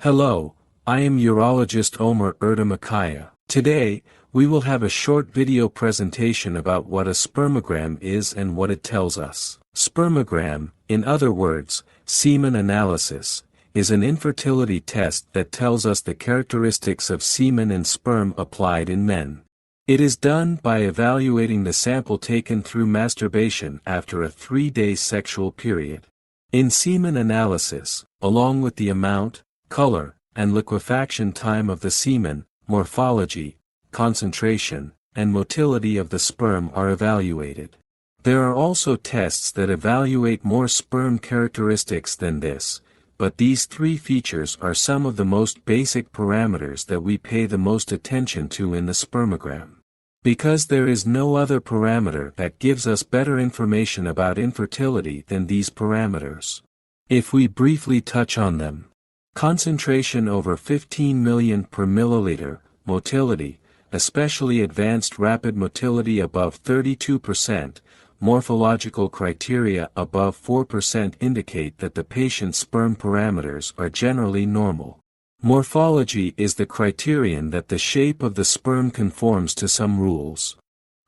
Hello, I am urologist Omer Erdamakaya. Today, we will have a short video presentation about what a spermogram is and what it tells us. Spermogram, in other words, semen analysis, is an infertility test that tells us the characteristics of semen and sperm applied in men. It is done by evaluating the sample taken through masturbation after a 3-day sexual period. In semen analysis, along with the amount, color, and liquefaction time of the semen, morphology, concentration, and motility of the sperm are evaluated. There are also tests that evaluate more sperm characteristics than this, but these three features are some of the most basic parameters that we pay the most attention to in the spermogram. Because there is no other parameter that gives us better information about infertility than these parameters. If we briefly touch on them. Concentration over 15 million per milliliter, motility, especially advanced rapid motility above 32%, morphological criteria above 4% indicate that the patient's sperm parameters are generally normal. Morphology is the criterion that the shape of the sperm conforms to some rules.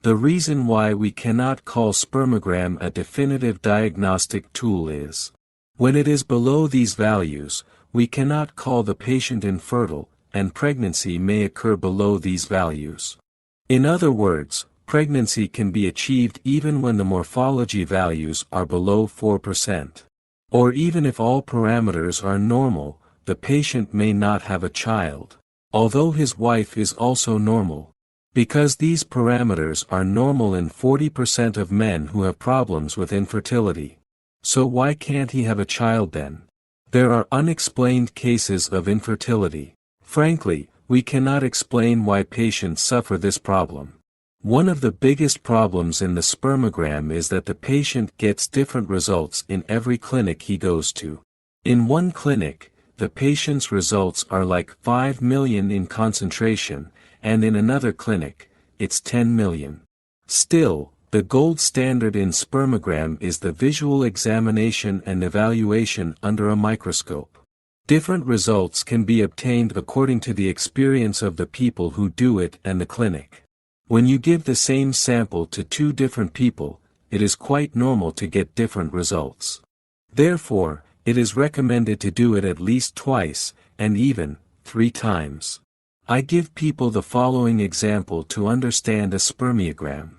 The reason why we cannot call spermogram a definitive diagnostic tool is, when it is below these values, we cannot call the patient infertile, and pregnancy may occur below these values. In other words, pregnancy can be achieved even when the morphology values are below 4%. Or even if all parameters are normal, the patient may not have a child, although his wife is also normal. Because these parameters are normal in 40% of men who have problems with infertility. So why can't he have a child then? There are unexplained cases of infertility. Frankly, we cannot explain why patients suffer this problem. One of the biggest problems in the spermogram is that the patient gets different results in every clinic he goes to. In one clinic, the patient's results are like 5 million in concentration, and in another clinic, it's 10 million. Still, the gold standard in spermogram is the visual examination and evaluation under a microscope. Different results can be obtained according to the experience of the people who do it and the clinic. When you give the same sample to two different people, it is quite normal to get different results. Therefore, it is recommended to do it at least twice, and even 3 times. I give people the following example to understand a spermiogram.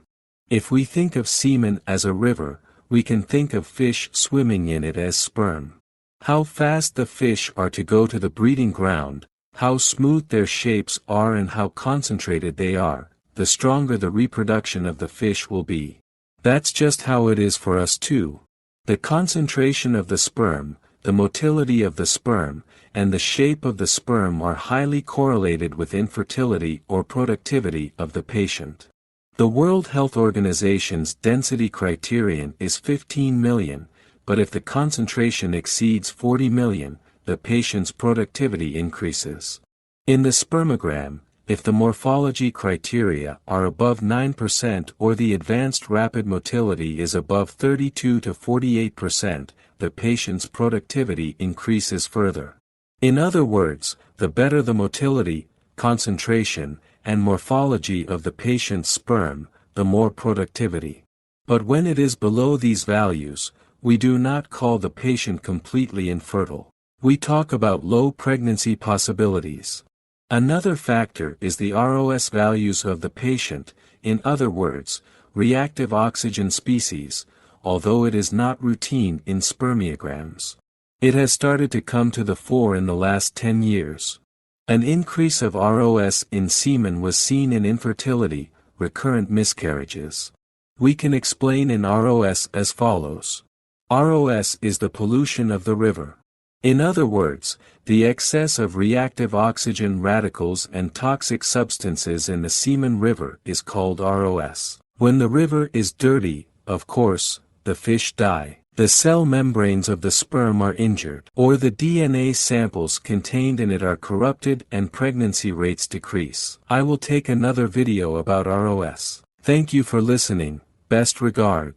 If we think of semen as a river, we can think of fish swimming in it as sperm. How fast the fish are to go to the breeding ground, how smooth their shapes are and how concentrated they are, the stronger the reproduction of the fish will be. That's just how it is for us too. The concentration of the sperm, the motility of the sperm, and the shape of the sperm are highly correlated with infertility or productivity of the patient. The World Health Organization's density criterion is 15 million, but if the concentration exceeds 40 million, the patient's productivity increases. In the spermogram, if the morphology criteria are above 9% or the advanced rapid motility is above 32 to 48%, the patient's productivity increases further. In other words, the better the motility, concentration, and morphology of the patient's sperm, the more productivity. But when it is below these values, we do not call the patient completely infertile. We talk about low pregnancy possibilities. Another factor is the ROS values of the patient, in other words, reactive oxygen species, although it is not routine in spermiograms. It has started to come to the fore in the last 10 years. An increase of ROS in semen was seen in infertility, recurrent miscarriages. We can explain in ROS as follows. ROS is the pollution of the river. In other words, the excess of reactive oxygen radicals and toxic substances in the semen river is called ROS. When the river is dirty, of course, the fish die. The cell membranes of the sperm are injured, or the DNA samples contained in it are corrupted and pregnancy rates decrease. I will take another video about ROS. Thank you for listening, best regards.